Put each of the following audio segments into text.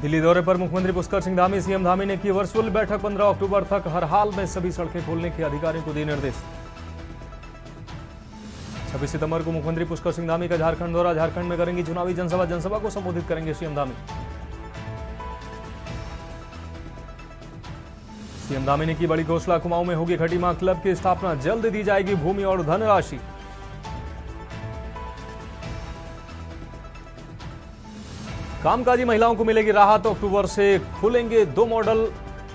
दिल्ली दौरे पर मुख्यमंत्री पुष्कर सिंह धामी। सीएम धामी ने की वर्चुअल बैठक। 15 अक्टूबर तक हर हाल में सभी सड़कें खोलने के अधिकारियों को दिए निर्देश। 26 सितंबर को मुख्यमंत्री पुष्कर सिंह धामी का झारखंड दौरा। झारखंड में करेंगी चुनावी जनसभा को संबोधित करेंगे सीएम धामी। सीएम धामी ने की बड़ी घोषणा। कुमाऊं में होगी खटीमा क्लब की स्थापना। जल्द दी जाएगी भूमि और धनराशि। कामकाजी महिलाओं को मिलेगी राहत। अक्टूबर से खुलेंगे 2 मॉडल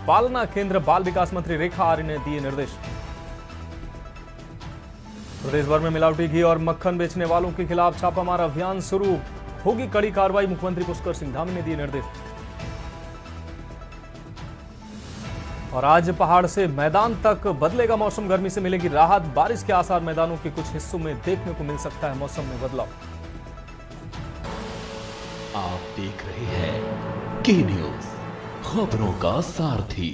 पालना केंद्र। बाल विकास मंत्री रेखा आर्य ने दिए निर्देश। प्रदेश भर में मिलावटी घी और मक्खन बेचने वालों के खिलाफ छापामार अभियान शुरू। होगी कड़ी कार्रवाई। मुख्यमंत्री पुष्कर सिंह धामी ने दिए निर्देश। और आज पहाड़ से मैदान तक बदलेगा मौसम। गर्मी से मिलेगी राहत। बारिश के आसार। मैदानों के कुछ हिस्सों में देखने को मिल सकता है मौसम में बदलाव। आप देख रहे हैं के न्यूज, खबरों का सारथी।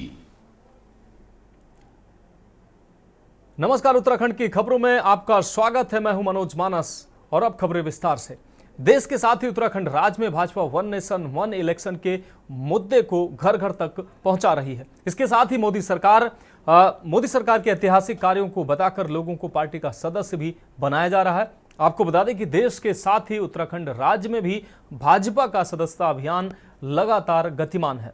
नमस्कार, उत्तराखंड की खबरों में आपका स्वागत है। मैं हूं मनोज मानस और अब खबरें विस्तार से। देश के साथ ही उत्तराखंड राज्य में Bhajpa one nation one election के मुद्दे को घर घर तक पहुंचा रही है। इसके साथ ही मोदी सरकार के ऐतिहासिक कार्यों को बताकर लोगों को पार्टी का सदस्य भी बनाया जा रहा है। आपको बता दें कि देश के साथ ही उत्तराखंड राज्य में भी भाजपा का सदस्यता अभियान लगातार गतिमान है।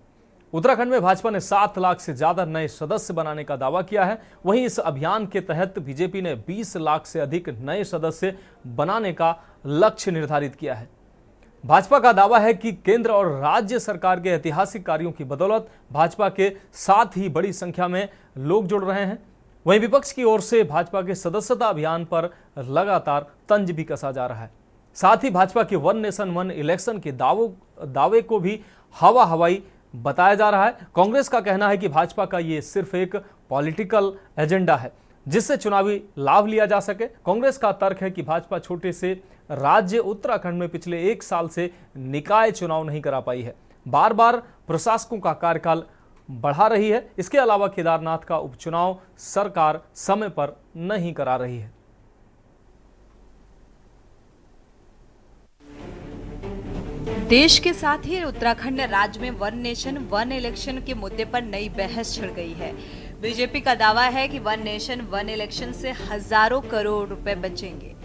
उत्तराखंड में भाजपा ने 7 लाख से ज्यादा नए सदस्य बनाने का दावा किया है। वहीं इस अभियान के तहत बीजेपी ने 20 लाख से अधिक नए सदस्य बनाने का लक्ष्य निर्धारित किया है। भाजपा का दावा है कि केंद्र और राज्य सरकार के ऐतिहासिक कार्यों की बदौलत भाजपा के साथ ही बड़ी संख्या में लोग जुड़ रहे हैं। वहीं विपक्ष की ओर से भाजपा के सदस्यता अभियान पर लगातार तंज भी कसा जा रहा है। साथ ही भाजपा के वन नेशन वन इलेक्शन के दावे को भी हवाई बताया जा रहा है। कांग्रेस का कहना है कि भाजपा का ये सिर्फ एक पॉलिटिकल एजेंडा है जिससे चुनावी लाभ लिया जा सके। कांग्रेस का तर्क है कि भाजपा छोटे से राज्य उत्तराखंड में पिछले 1 साल से निकाय चुनाव नहीं करा पाई है। बार बार प्रशासकों का कार्यकाल बढ़ा रही है। इसके अलावा केदारनाथ का उपचुनाव सरकार समय पर नहीं करा रही है। देश के साथ ही उत्तराखंड राज्य में वन नेशन वन इलेक्शन के मुद्दे पर नई बहस छिड़ गई है। बीजेपी का दावा है कि वन नेशन वन इलेक्शन से हजारों करोड़ रुपए बचेंगे।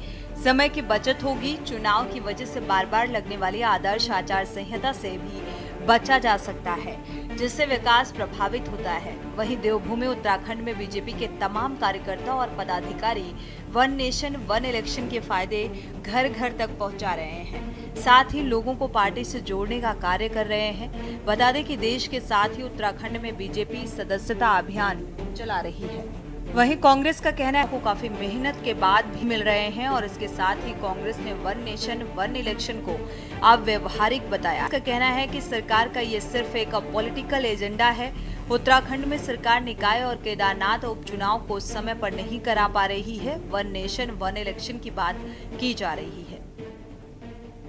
समय की बचत होगी। चुनाव की वजह से बार बार लगने वाली आदर्श आचार संहिता से भी बचा जा सकता है जिससे विकास प्रभावित होता है। वहीं देवभूमि उत्तराखंड में बीजेपी के तमाम कार्यकर्ता और पदाधिकारी वन नेशन वन इलेक्शन के फायदे घर घर तक पहुंचा रहे हैं। साथ ही लोगों को पार्टी से जोड़ने का कार्य कर रहे हैं। बता दें कि देश के साथ ही उत्तराखंड में बीजेपी सदस्यता अभियान चला रही है। वहीं कांग्रेस का कहना है को काफी मेहनत के बाद भी मिल रहे हैं और इसके साथ ही कांग्रेस ने वन नेशन वन इलेक्शन को अब व्यवहारिक बताया। उसका कहना है कि सरकार का ये सिर्फ एक पॉलिटिकल एजेंडा है। उत्तराखंड में सरकार निकाय और केदारनाथ उपचुनाव को समय पर नहीं करा पा रही है। वन नेशन वन इलेक्शन की बात की जा रही है।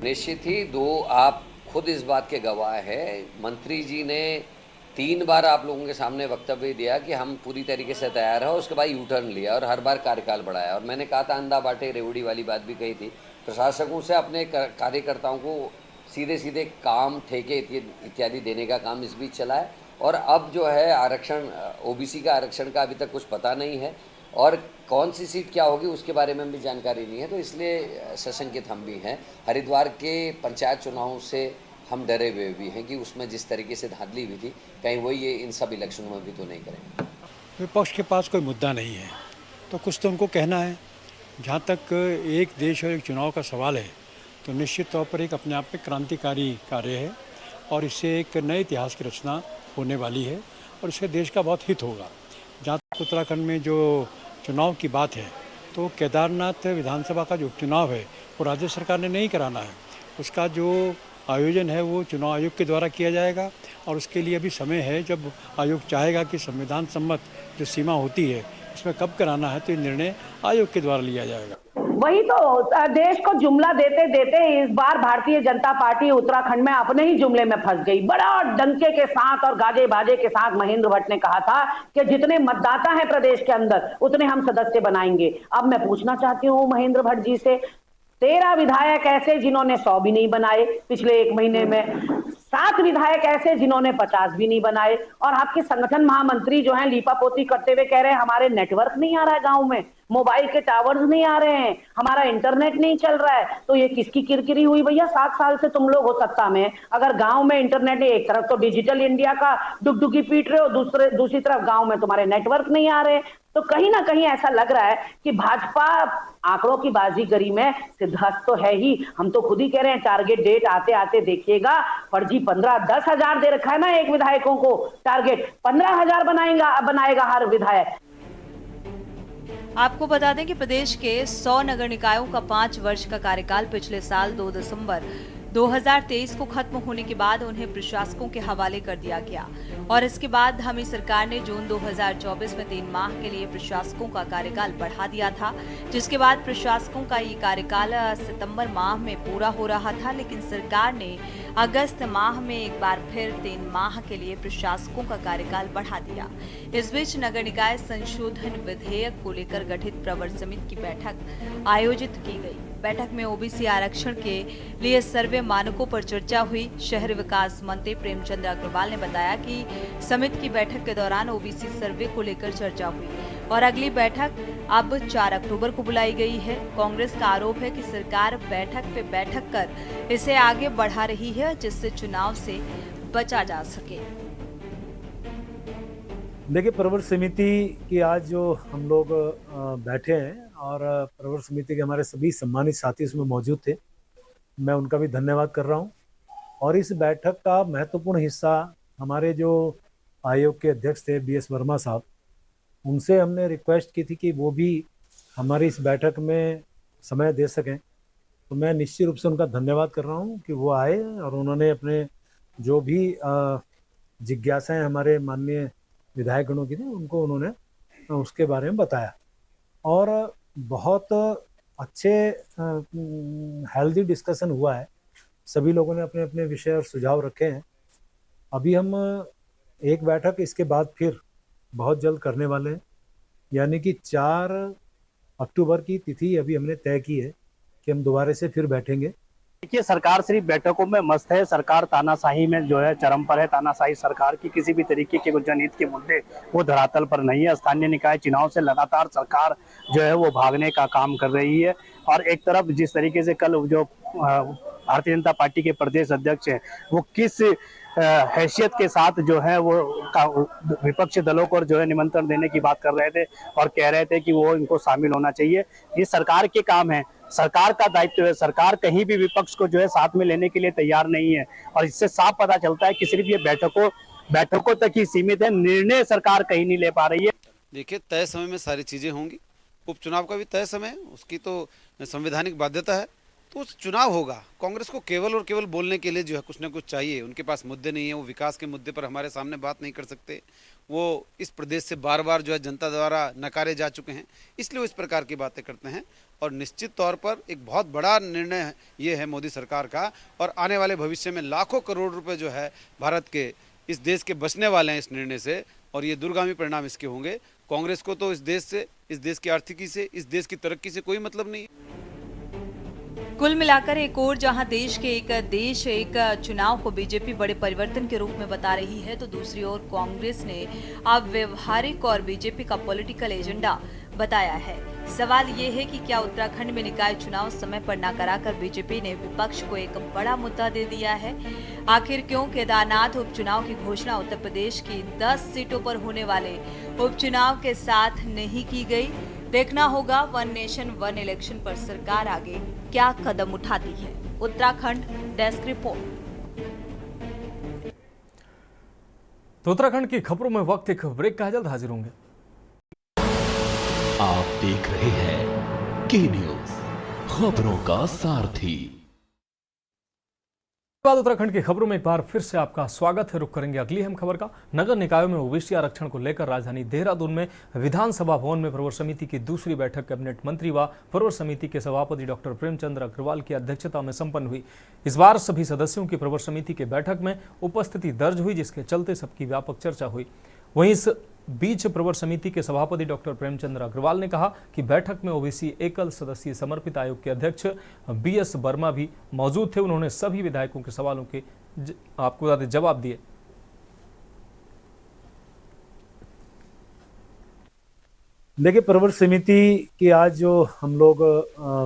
निश्चित ही आप खुद इस बात के गवाह है। मंत्री जी ने 3 बार आप लोगों के सामने वक्तव्य दिया कि हम पूरी तरीके से तैयार है। उसके बाद यू टर्न लिया और हर बार कार्यकाल बढ़ाया। और मैंने कहा था अंधा बाटे रेवड़ी वाली बात भी कही थी। प्रशासकों से अपने कार्यकर्ताओं को सीधे सीधे काम ठेके इत्यादि देने का काम इस बीच चला है। और अब जो है आरक्षण ओबीसी का आरक्षण का अभी तक कुछ पता नहीं है और कौन सी सीट क्या होगी उसके बारे में भी जानकारी नहीं है। तो इसलिए सशंकित हम भी हैं। हरिद्वार के पंचायत चुनावों से हम डरे हुए भी हैं कि उसमें जिस तरीके से धांधली हुई थी कहीं वही ये इन सब इलेक्शनों में भी तो नहीं करेंगे। विपक्ष के पास कोई मुद्दा नहीं है तो कुछ तो उनको कहना है। जहाँ तक एक देश और एक चुनाव का सवाल है तो निश्चित तौर पर एक अपने आप में क्रांतिकारी कार्य है और इससे एक नए इतिहास की रचना होने वाली है और इससे देश का बहुत हित होगा। जहाँ तक उत्तराखंड में जो चुनाव की बात है तो केदारनाथ विधानसभा का जो उपचुनाव है वो राज्य सरकार ने नहीं कराना है। उसका जो आयोजन है वो चुनाव आयोग के द्वारा किया जाएगा और उसके लिए अभी समय है। जब आयोग चाहेगा कि संविधान सम्मत जो सीमा होती है इसमें कब कराना है तो ये निर्णय आयोग के द्वारा लिया जाएगा। वही तो देश को जुमला देते देते इस बार भारतीय जनता पार्टी उत्तराखंड में अपने ही जुमले में फंस गई। बड़ा डंके के साथ और गाजे बाजे के साथ महेंद्र भट्ट ने कहा था कि जितने मतदाता हैं प्रदेश के अंदर उतने हम सदस्य बनाएंगे। अब मैं पूछना चाहती हूँ महेंद्र भट्ट जी से, 13 विधायक ऐसे जिन्होंने 100 भी नहीं बनाए पिछले 1 महीने में, 7 विधायक ऐसे जिन्होंने 50 भी नहीं बनाए, और आपके संगठन महामंत्री जो हैं लीपापोती करते हुए कह रहे हैं हमारे नेटवर्क नहीं आ रहा है, गांव में मोबाइल के टावर्स नहीं आ रहे हैं, हमारा इंटरनेट नहीं चल रहा है। तो ये किसकी किरकिरी हुई भैया? 7 साल से तुम लोग हो सत्ता में, अगर गांव में इंटरनेट है, एक तरफ तो डिजिटल इंडिया का डुगडुगी पीट रहे हो, दूसरी तरफ गांव में तुम्हारे नेटवर्क नहीं आ रहे। तो कहीं ना कहीं ऐसा लग रहा है कि भाजपा आंकड़ों की बाजीगरी में सिद्धहस्त तो है ही। हम तो खुद ही कह रहे हैं टारगेट डेट आते आते देखिएगा, फर्जी 10 हजार दे रखा है ना एक विधायकों को, टारगेट 15,000 बनाएगा हर विधायक। आपको बता दें कि प्रदेश के 100 नगर निकायों का 5 वर्ष का कार्यकाल पिछले साल 2 दिसंबर 2023 को खत्म होने के बाद उन्हें प्रशासकों के हवाले कर दिया गया, और इसके बाद हमी सरकार ने जून 2024 में 3 माह के लिए प्रशासकों का कार्यकाल बढ़ा दिया था, जिसके बाद प्रशासकों का ये कार्यकाल सितंबर माह में पूरा हो रहा था। लेकिन सरकार ने अगस्त माह में एक बार फिर 3 माह के लिए प्रशासकों का कार्यकाल बढ़ा दिया। इस बीच नगर निकाय संशोधन विधेयक को लेकर गठित प्रवर समिति की बैठक आयोजित की गई। बैठक में ओबीसी आरक्षण के लिए सर्वे मानकों पर चर्चा हुई। शहर विकास मंत्री प्रेमचंद अग्रवाल ने बताया कि समिति की बैठक के दौरान ओबीसी सर्वे को लेकर चर्चा हुई और अगली बैठक अब 4 अक्टूबर को बुलाई गई है। कांग्रेस का आरोप है कि सरकार बैठक पे बैठक कर इसे आगे बढ़ा रही है, जिससे चुनाव से बचा जा सके। देखिए, प्रवर समिति की आज जो हम लोग बैठे हैं और प्रवर समिति के हमारे सभी सम्मानित साथी उसमें मौजूद थे, मैं उनका भी धन्यवाद कर रहा हूं। और इस बैठक का महत्वपूर्ण हिस्सा हमारे जो आयोग के अध्यक्ष थे BS वर्मा साहब, उनसे हमने रिक्वेस्ट की थी कि वो भी हमारी इस बैठक में समय दे सकें। तो मैं निश्चित रूप से उनका धन्यवाद कर रहा हूं कि वो आए और उन्होंने अपने जो भी जिज्ञासाएं हमारे माननीय विधायकगणों की थी उनको उन्होंने उसके बारे में बताया, और बहुत अच्छे हेल्दी डिस्कशन हुआ है। सभी लोगों ने अपने अपने विषय और सुझाव रखे हैं। अभी हम एक बैठक इसके बाद फिर बहुत जल्द करने वाले हैं, यानी कि 4 अक्टूबर की तिथि अभी हमने तय की है कि हम दोबारा से फिर बैठेंगे। देखिए, सरकार सिर्फ बैठकों में मस्त है, सरकार तानाशाही में जो है चरम पर है। तानाशाही सरकार की किसी भी तरीके के जनहित के मुद्दे वो धरातल पर नहीं है। स्थानीय निकाय चुनाव से लगातार सरकार जो है वो भागने का काम कर रही है, और एक तरफ जिस तरीके से कल जो भारतीय जनता पार्टी के प्रदेश अध्यक्ष हैं वो किस हैसियत के साथ जो है वो विपक्षी दलों को जो है निमंत्रण देने की बात कर रहे थे और कह रहे थे कि वो इनको शामिल होना चाहिए। ये सरकार के काम है, सरकार का दायित्व है। सरकार कहीं भी विपक्ष को जो है साथ में लेने के लिए तैयार नहीं है, और इससे साफ पता चलता है कि सिर्फ ये बैठकों तक ही सीमित है। निर्णय सरकार कहीं नहीं ले पा रही है। देखिए, तय समय में सारी चीज़ें होंगी। उपचुनाव का भी तय समय है, उसकी तो संवैधानिक बाध्यता है, तो चुनाव होगा। कांग्रेस को केवल और केवल बोलने के लिए जो है कुछ ना कुछ चाहिए। उनके पास मुद्दे नहीं है, वो विकास के मुद्दे पर हमारे सामने बात नहीं कर सकते। वो इस प्रदेश से बार बार जो है जनता द्वारा नकारे जा चुके हैं, इसलिए वो इस प्रकार की बातें करते हैं। और निश्चित तौर पर एक बहुत बड़ा निर्णय ये है मोदी सरकार का, और आने वाले भविष्य में लाखों करोड़ रुपए जो है भारत के इस देश के बचने वाले हैं इस निर्णय से, और ये दूरगामी परिणाम इसके होंगे। कांग्रेस को तो इस देश से, इस देश की आर्थिकी से, इस देश की तरक्की से कोई मतलब नहीं है। कुल मिलाकर एक और जहां देश एक चुनाव को बीजेपी बड़े परिवर्तन के रूप में बता रही है, तो दूसरी ओर कांग्रेस ने अब व्यवहारिक और बीजेपी का पॉलिटिकल एजेंडा बताया है। सवाल ये है कि क्या उत्तराखंड में निकाय चुनाव समय पर न कराकर बीजेपी ने विपक्ष को एक बड़ा मुद्दा दे दिया है? आखिर क्यों केदारनाथ उपचुनाव की घोषणा उत्तर प्रदेश की 10 सीटों पर होने वाले उपचुनाव के साथ नहीं की गई? देखना होगा वन नेशन वन इलेक्शन पर सरकार आगे क्या कदम उठाती है। Uttarakhand desk report. तो उत्तराखंड की खबरों में वक्त एक ब्रेक का है, जल्द हाजिर होंगे। आप देख रहे हैं के न्यूज, खबरों का सारथी। बाद उत्तराखंड की खबरों में एक बार फिर से आपका स्वागत है। रुक करेंगे अगली अहम खबर का। नगर निकायों में ओबीसी आरक्षण को लेकर राजधानी देहरादून में विधानसभा भवन में प्रवर समिति की दूसरी बैठक कैबिनेट मंत्री व प्रवर समिति के सभापति डॉक्टर प्रेमचंद अग्रवाल की अध्यक्षता में संपन्न हुई। इस बार सभी सदस्यों की प्रवर समिति की बैठक में उपस्थिति दर्ज हुई, जिसके चलते सबकी व्यापक चर्चा हुई। वहीं इस बीच प्रवर समिति के सभापति डॉक्टर प्रेमचंद अग्रवाल ने कहा कि बैठक में ओबीसी एकल सदस्यीय समर्पित आयोग के अध्यक्ष BS वर्मा भी मौजूद थे। उन्होंने सभी विधायकों के सवालों के आपको बता दें जवाब दिए। देखिए, प्रवर समिति की आज जो हम लोग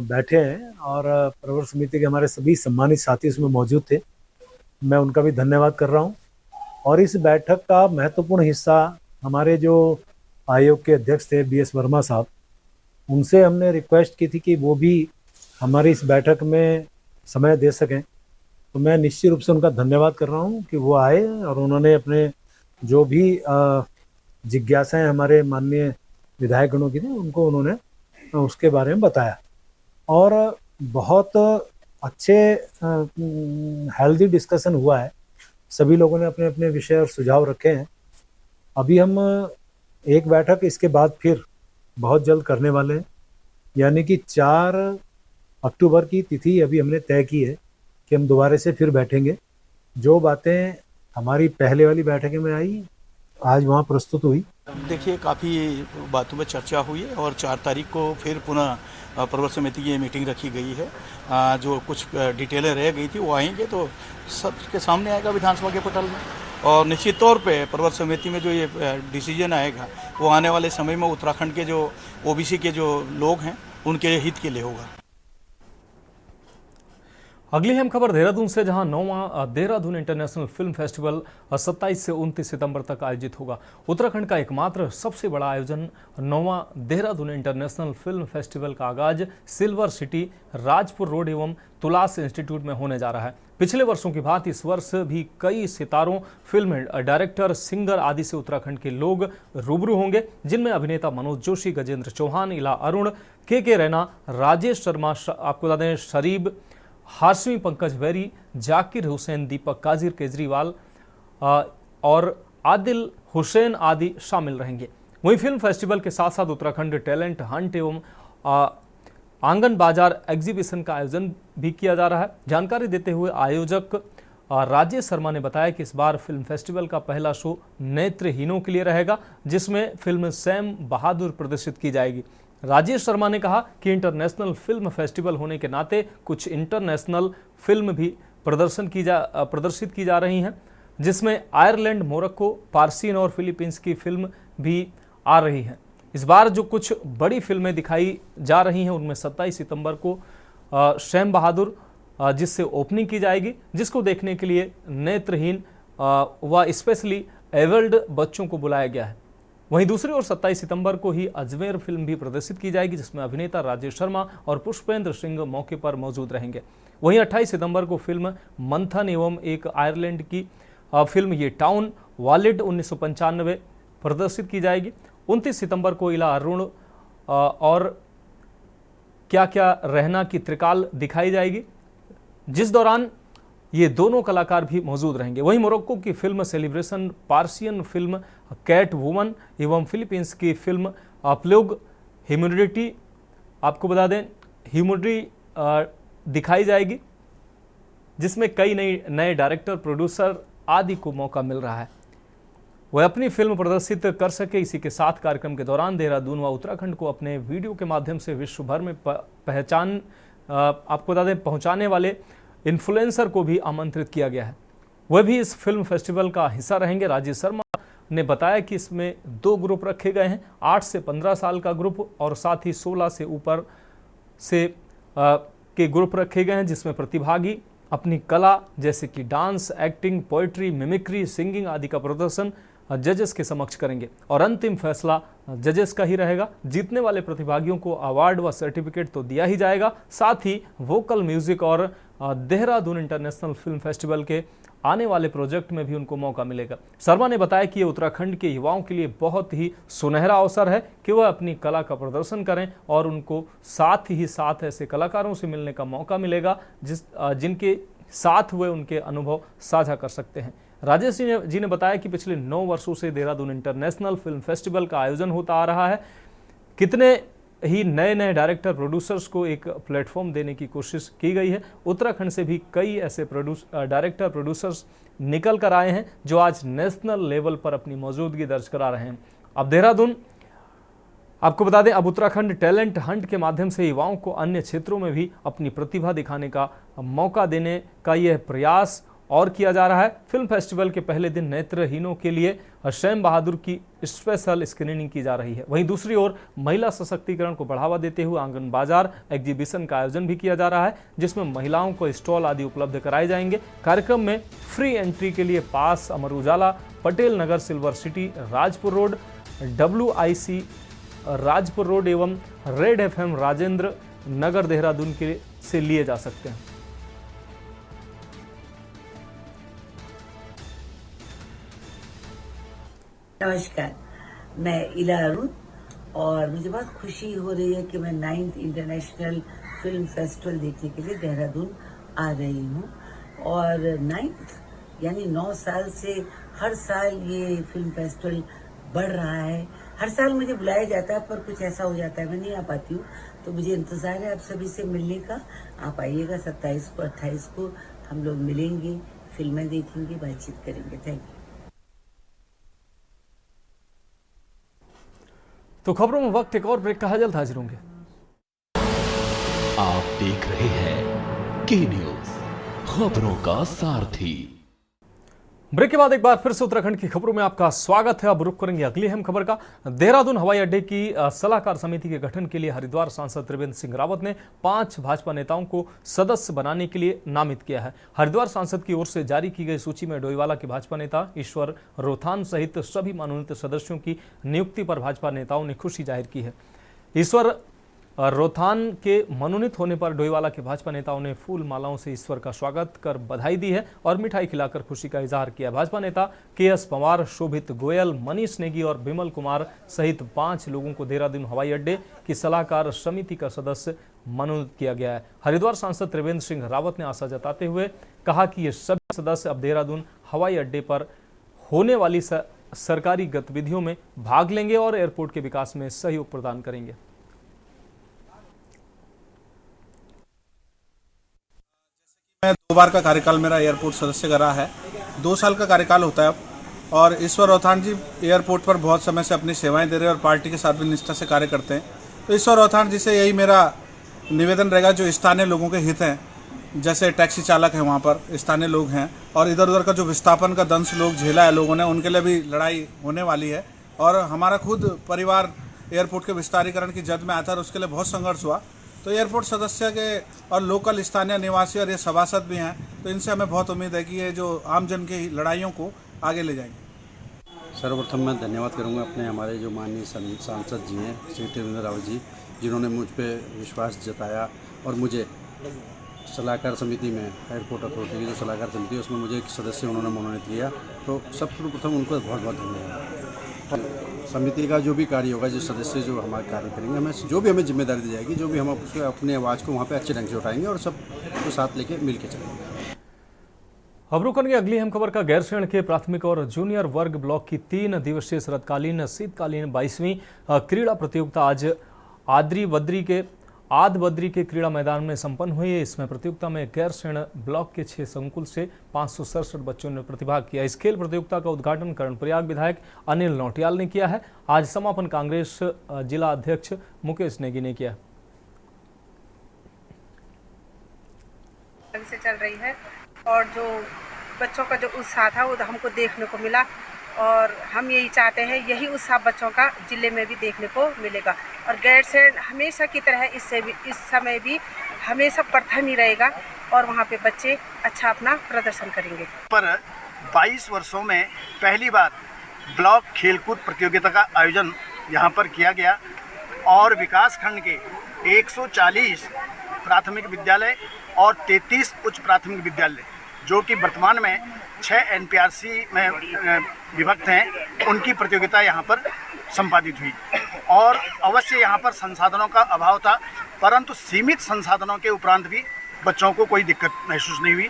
बैठे हैं और प्रवर समिति के हमारे सभी सम्मानित साथी उसमें मौजूद थे, मैं उनका भी धन्यवाद कर रहा हूं। और इस बैठक का महत्वपूर्ण हिस्सा हमारे जो आयोग के अध्यक्ष थे BS वर्मा साहब, उनसे हमने रिक्वेस्ट की थी कि वो भी हमारी इस बैठक में समय दे सकें। तो मैं निश्चित रूप से उनका धन्यवाद कर रहा हूं कि वो आए और उन्होंने अपने जो भी जिज्ञासाएं हमारे माननीय विधायकगणों की थी उनको उन्होंने उसके बारे में बताया। और बहुत अच्छे हेल्दी डिस्कशन हुआ है, सभी लोगों ने अपने अपने विषय और सुझाव रखे हैं। अभी हम एक बैठक इसके बाद फिर बहुत जल्द करने वाले हैं, यानी कि 4 अक्टूबर की तिथि अभी हमने तय की है कि हम दोबारा से फिर बैठेंगे। जो बातें हमारी पहले वाली बैठक में आई आज वहाँ प्रस्तुत हुई। देखिए, काफ़ी बातों पर चर्चा हुई है और 4 तारीख को फिर पुनः प्रवर समिति की मीटिंग रखी गई है। जो कुछ डिटेलें रह गई थी वो आएंगे तो सबके सामने आएगा विधानसभा के पटल में। और निश्चित तौर पे प्रवर समिति में जो ये डिसीजन आएगा वो आने वाले समय में उत्तराखंड के जो OBC के जो लोग हैं उनके हित के लिए होगा। अगली अहम खबर देहरादून से, जहां 9वां देहरादून इंटरनेशनल फिल्म फेस्टिवल 27 से 29 सितंबर तक आयोजित होगा। उत्तराखंड का एकमात्र सबसे बड़ा आयोजन 9वां देहरादून इंटरनेशनल फिल्म फेस्टिवल का आगाज सिल्वर सिटी, राजपुर रोड एवं तुलास इंस्टीट्यूट में होने जा रहा है। पिछले वर्षों की भांति इस वर्ष भी कई सितारों, फिल्म डायरेक्टर, सिंगर आदि से उत्तराखंड के लोग रूबरू होंगे, जिनमें अभिनेता मनोज जोशी, गजेंद्र चौहान, इला अरुण, के रैना, राजेश शर्मा, आपको बता दें शरीब, हाशमी, पंकज बैरी, जाकिर हुसैन, दीपक काजिर, केजरीवाल और आदिल हुसैन आदि शामिल रहेंगे। वहीं फिल्म फेस्टिवल के साथ साथ उत्तराखंड टैलेंट हंट एवं आंगन बाजार एग्जीबिशन का आयोजन भी किया जा रहा है। जानकारी देते हुए आयोजक राजेश शर्मा ने बताया कि इस बार फिल्म फेस्टिवल का पहला शो नेत्रहीनों के लिए रहेगा, जिसमें फिल्म सैम बहादुर प्रदर्शित की जाएगी। राजेश शर्मा ने कहा कि इंटरनेशनल फिल्म फेस्टिवल होने के नाते कुछ इंटरनेशनल फिल्म भी प्रदर्शित की जा रही हैं, जिसमें आयरलैंड, मोरक्को, पार्सियन और फिलीपींस की फिल्म भी आ रही हैं। इस बार जो कुछ बड़ी फिल्में दिखाई जा रही हैं उनमें 27 सितंबर को सैम बहादुर जिससे ओपनिंग की जाएगी, जिसको देखने के लिए नेत्रहीन व स्पेशली एबल्ड बच्चों को बुलाया गया है। वहीं दूसरी ओर 27 सितंबर को ही अजमेर फिल्म भी प्रदर्शित की जाएगी, जिसमें अभिनेता राजेश शर्मा और पुष्पेंद्र सिंह मौके पर मौजूद रहेंगे। वहीं 28 सितंबर को फिल्म मंथन एवं एक आयरलैंड की फिल्म ये टाउन वालिड 1995 प्रदर्शित की जाएगी। 29 सितंबर को इला अरुण और क्या क्या रहना की त्रिकाल दिखाई जाएगी, जिस दौरान ये दोनों कलाकार भी मौजूद रहेंगे। वहीं मोरक्को की film celebration, Persian film cat woman एवं फिलीपींस की फिल्म प्लूग ह्यूमिडिटी, आपको बता दें ह्यूमिडिटी दिखाई जाएगी, जिसमें कई नए डायरेक्टर, प्रोड्यूसर आदि को मौका मिल रहा है वह अपनी फिल्म प्रदर्शित कर सके। इसी के साथ कार्यक्रम के दौरान देहरादून व उत्तराखंड को अपने वीडियो के माध्यम से विश्व भर में पहचान आपको बता दें पहुंचाने वाले इन्फ्लुएंसर को भी आमंत्रित किया गया है, वह भी इस फिल्म फेस्टिवल का हिस्सा रहेंगे। राजेश शर्मा ने बताया कि इसमें 2 ग्रुप रखे गए हैं, 8 से 15 साल का ग्रुप और साथ ही 16 से ऊपर से के ग्रुप रखे गए हैं, जिसमें प्रतिभागी अपनी कला जैसे कि dance, acting, poetry, mimicry, singing आदि का प्रदर्शन जजेस के समक्ष करेंगे और अंतिम फैसला जजेस का ही रहेगा। जीतने वाले प्रतिभागियों को अवार्ड व सर्टिफिकेट तो दिया ही जाएगा, साथ ही वोकल म्यूजिक और देहरादून इंटरनेशनल फिल्म फेस्टिवल के आने वाले प्रोजेक्ट में भी उनको मौका मिलेगा। शर्मा ने बताया कि ये उत्तराखंड के युवाओं के लिए बहुत ही सुनहरा अवसर है कि वह अपनी कला का प्रदर्शन करें और उनको साथ ही साथ ऐसे कलाकारों से मिलने का मौका मिलेगा जिनके साथ वे उनके अनुभव साझा कर सकते हैं। राजेश जी ने बताया कि पिछले 9 वर्षों से देहरादून इंटरनेशनल फिल्म फेस्टिवल का आयोजन होता आ रहा है। कितने ही नए डायरेक्टर, प्रोड्यूसर्स को एक प्लेटफॉर्म देने की कोशिश की गई है। उत्तराखंड से भी कई ऐसे डायरेक्टर, प्रोड्यूसर्स निकल कर आए हैं जो आज नेशनल लेवल पर अपनी मौजूदगी दर्ज करा रहे हैं। अब देहरादून, आपको बता दें, अब उत्तराखंड टैलेंट हंट के माध्यम से युवाओं को अन्य क्षेत्रों में भी अपनी प्रतिभा दिखाने का मौका देने का यह प्रयास और किया जा रहा है। फिल्म फेस्टिवल के पहले दिन नेत्रहीनों के लिए शैम बहादुर की स्पेशल स्क्रीनिंग की जा रही है। वहीं दूसरी ओर महिला सशक्तिकरण को बढ़ावा देते हुए आंगन बाजार एग्जीबिशन का आयोजन भी किया जा रहा है, जिसमें महिलाओं को स्टॉल आदि उपलब्ध कराए जाएंगे। कार्यक्रम में फ्री एंट्री के लिए pass Amar Ujala, Patel Nagar, silver city, Rajpur road, WIC Rajpur road एवं रेड FM राजेंद्र नगर देहरादून के से लिए जा सकते हैं। नमस्कार, मैं इला अरुण और मुझे बहुत खुशी हो रही है कि मैं 9th इंटरनेशनल फिल्म फेस्टिवल देखने के लिए देहरादून आ रही हूँ। और 9th यानी 9 साल से हर साल ये फिल्म फेस्टिवल बढ़ रहा है। हर साल मुझे बुलाया जाता है पर कुछ ऐसा हो जाता है मैं नहीं आ पाती हूँ, तो मुझे इंतज़ार है आप सभी से मिलने का। आप आइएगा 27 को 28 को हम लोग मिलेंगे, फिल्में देखेंगे, बातचीत करेंगे। Thank you. तो खबरों में वक्त एक और ब्रेक का है, जल्द हाजिर होंगे। आप देख रहे हैं के न्यूज, खबरों का सारथी। ब्रेक के बाद एक बार फिर से उत्तराखंड की खबरों में आपका स्वागत है। अब रुक करेंगे अगली अहम खबर का। देहरादून हवाई अड्डे की सलाहकार समिति के गठन के लिए हरिद्वार सांसद त्रिवेंद्र सिंह रावत ने 5 भाजपा नेताओं को सदस्य बनाने के लिए नामित किया है। हरिद्वार सांसद की ओर से जारी की गई सूची में डोईवाला के भाजपा नेता ईश्वर रोथान सहित सभी मनोनीत सदस्यों की नियुक्ति पर भाजपा नेताओं ने खुशी जाहिर की है। ईश्वर रोथान के मनोनीत होने पर डोईवाला के भाजपा नेताओं ने फूल मालाओं से ईश्वर का स्वागत कर बधाई दी है और मिठाई खिलाकर खुशी का इजहार किया। भाजपा नेता KS पवार, शोभित गोयल, मनीष नेगी और बिमल कुमार सहित 5 लोगों को देहरादून हवाई अड्डे की सलाहकार समिति का सदस्य मनोनीत किया गया है। हरिद्वार सांसद त्रिवेंद्र सिंह रावत ने आशा जताते हुए कहा कि ये सभी सदस्य अब देहरादून हवाई अड्डे पर होने वाली सरकारी गतिविधियों में भाग लेंगे और एयरपोर्ट के विकास में सहयोग प्रदान करेंगे। मैं 2 बार का कार्यकाल मेरा एयरपोर्ट सदस्य का रहा है। 2 साल का कार्यकाल होता है अब, और ईश्वर रोथान जी एयरपोर्ट पर बहुत समय से अपनी सेवाएं दे रहे हैं और पार्टी के साथ भी निष्ठा से कार्य करते हैं। तो ईश्वर रोथान जी से यही मेरा निवेदन रहेगा, जो स्थानीय लोगों के हित हैं, जैसे टैक्सी चालक हैं वहाँ पर स्थानीय लोग हैं, और इधर उधर का जो विस्थापन का दंश लोग झेला है लोगों ने, उनके लिए भी लड़ाई होने वाली है। और हमारा खुद परिवार एयरपोर्ट के विस्तारीकरण की जद में आया था और उसके लिए बहुत संघर्ष हुआ। तो एयरपोर्ट सदस्य के और लोकल स्थानीय निवासी और ये सभासद भी हैं, तो इनसे हमें बहुत उम्मीद है कि ये जो आम जन की लड़ाइयों को आगे ले जाएंगे। सर्वप्रथम मैं धन्यवाद करूंगा अपने हमारे जो माननीय सांसद जी हैं श्री त्रिवेंद्र रावत जी, जिन्होंने मुझ पे विश्वास जताया और मुझे सलाहकार समिति में, एयरपोर्ट अथॉरिटी की जो सलाहकार समिति है उसमें मुझे एक सदस्य उन्होंने मनोनीत किया। तो सर्वप्रथम उनको बहुत बहुत धन्यवाद। समिति का जो भी कार्य होगा, जो सदस्य जो हमारे कार्य करेंगे, हमें जो भी हमें जिम्मेदारी दी जाएगी, जो भी हम उसको अपनी आवाज़ को वहाँ पे अच्छे ढंग से उठाएंगे और सबको साथ लेके मिल के चलेंगे। अब रुकने अगली अहम खबर का। गैरसैंण के प्राथमिक और जूनियर वर्ग ब्लॉक की 3 दिवसीय शरतकालीन शीतकालीन 22वीं क्रीड़ा प्रतियोगिता आज आद बद्री के क्रीड़ा मैदान में संपन्न हुई है। इसमें प्रतियोगिता में गैरसैंण ब्लॉक के 6 संकुल से 567 बच्चों ने प्रतिभाग किया। इस खेल प्रतियोगिता का उद्घाटन कर्णप्रयाग विधायक अनिल नौटियाल ने किया है। आज समापन कांग्रेस जिला अध्यक्ष मुकेश नेगी ने किया। से चल रही है और जो बच्चों का जो उत्साह था वो हमको देखने को मिला, और हम यही चाहते हैं यही उत्साह बच्चों का जिले में भी देखने को मिलेगा। और गैरसैंण हमेशा की तरह इस समय भी हमेशा प्रथम ही रहेगा और वहाँ पे बच्चे अच्छा अपना प्रदर्शन करेंगे। पर 22 वर्षों में पहली बार ब्लॉक खेलकूद प्रतियोगिता का आयोजन यहाँ पर किया गया और विकास खंड के 140 प्राथमिक विद्यालय और 33 उच्च प्राथमिक विद्यालय, जो कि वर्तमान में 6 NPRC में विभक्त हैं, उनकी प्रतियोगिता यहाँ पर संपादित हुई। और अवश्य यहाँ पर संसाधनों का अभाव था, परंतु सीमित संसाधनों के उपरांत भी बच्चों को कोई दिक्कत महसूस नहीं हुई।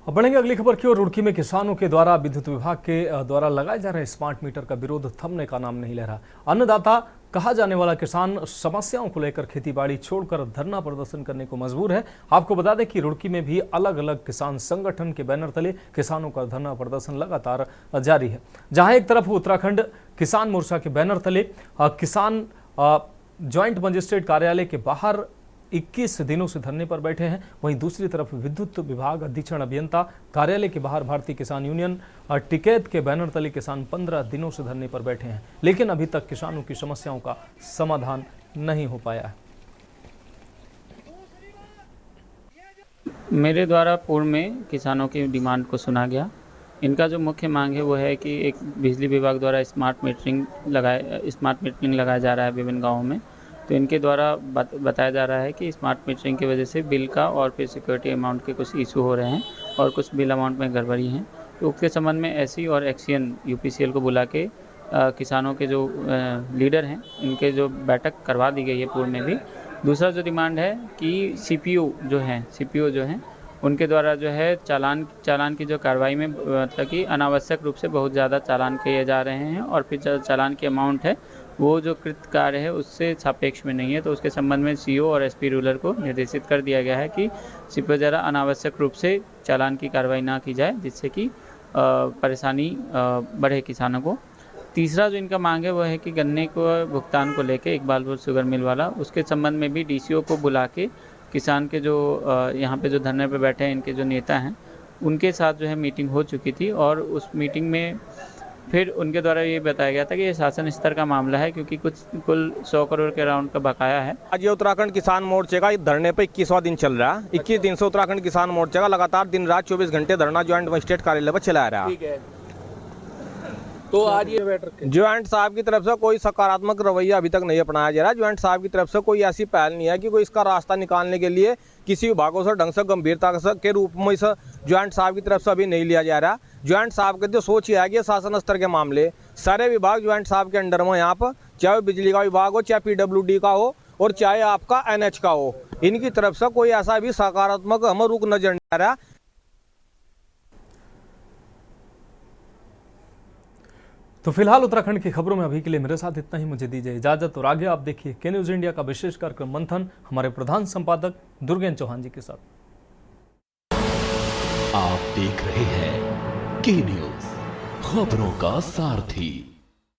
अब बढ़ेंगे अगली खबर की ओर। रुड़की में किसानों के द्वारा विद्युत विभाग के द्वारा लगाए जा रहे स्मार्ट मीटर का विरोध थमने का नाम नहीं ले रहा। अन्नदाता कहा जाने वाला किसान समस्याओं को लेकर खेतीबाड़ी छोड़कर धरना प्रदर्शन करने को मजबूर है। आपको बता दें कि रुड़की में भी अलग अलग किसान संगठन के बैनर तले किसानों का धरना प्रदर्शन लगातार जारी है। जहां एक तरफ उत्तराखंड किसान मोर्चा के बैनर तले किसान ज्वाइंट मजिस्ट्रेट कार्यालय के बाहर 21 दिनों से धरने पर बैठे हैं। वहीं दूसरी तरफ विद्युत विभाग अधीक्षण अभियंता कार्यालय के बाहर भारतीय किसान यूनियन और टिकैत के बैनर तले किसान 15 दिनों से धरने पर बैठे हैं, लेकिन अभी तक किसानों की समस्याओं का समाधान नहीं हो पाया है। मेरे द्वारा पूर्व में किसानों की डिमांड को सुना गया। इनका जो मुख्य मांग है वो है कि एक बिजली विभाग द्वारा स्मार्ट मीटरिंग लगाया जा रहा है विभिन्न गाँवों में। तो इनके द्वारा बताया जा रहा है कि स्मार्ट मीटरिंग की वजह से बिल का और फिर सिक्योरिटी अमाउंट के कुछ इशू हो रहे हैं और कुछ बिल अमाउंट में गड़बड़ी हैं। तो उसके संबंध में एससी और एक्सीएन यूपीसीएल को बुला के किसानों के जो लीडर हैं इनके जो बैठक करवा दी गई है पूर्व में भी। दूसरा जो डिमांड है कि सीपीओ जो हैं उनके द्वारा जो है चालान की जो कार्रवाई में मतलब कि अनावश्यक रूप से बहुत ज़्यादा चालान किए जा रहे हैं और फिर चालान की अमाउंट है वो जो कृत कार्य है उससे सापेक्ष में नहीं है। तो उसके संबंध में सीओ और एसपी रूरल को निर्देशित कर दिया गया है कि सीपीओ द्वारा अनावश्यक रूप से चालान की कार्रवाई ना की जाए, जिससे कि परेशानी बढ़े किसानों को। तीसरा जो इनका मांग है वो है कि गन्ने को भुगतान को लेके इकबालपुर शुगर मिल वाला उसके संबंध में भी डीसीओ को बुला के किसान के जो यहाँ पे जो धरने पे बैठे हैं इनके जो नेता हैं उनके साथ जो है मीटिंग हो चुकी थी और उस मीटिंग में फिर उनके द्वारा ये बताया गया था कि ये शासन स्तर का मामला है, क्योंकि कुल 100 करोड़ के राउंड का बकाया है। आज ये उत्तराखंड किसान मोर्चे का धरने पे 21वां दिन चल रहा है। 21 दिन से उत्तराखंड किसान मोर्चे का लगातार दिन रात 24 घंटे धरना ज्वाइंट मजिस्ट्रेट कार्यालय पर चलाया रहा। तो आज ये ज्वाइंट साहब की तरफ से कोई सकारात्मक रवैया अभी तक नहीं अपनाया जा रहा। ज्वाइंट साहब की तरफ से कोई ऐसी पहल नहीं है कि कोई इसका रास्ता निकालने के लिए किसी विभागों से ढंग से गंभीरता के रूप में इस ज्वाइंट साहब की तरफ से अभी नहीं लिया जा रहा। ज्वाइंट साहब की जो सोच है कि शासन स्तर के मामले सारे विभाग ज्वाइंट साहब के अंडर में यहाँ पर, चाहे बिजली का विभाग हो, चाहे PWD का हो और चाहे आपका NH का हो, इनकी तरफ से कोई ऐसा भी सकारात्मक हमें रुख नजर नहीं आ रहा। तो फिलहाल उत्तराखंड की खबरों में अभी के लिए मेरे साथ इतना ही। मुझे दीजिए इजाजत और आगे आप देखिए के न्यूज इंडिया का विशेष कार्यक्रम मंथन हमारे प्रधान संपादक दुर्गेन चौहान जी के साथ। आप देख रहे हैं के न्यूज, खबरों का सारथी।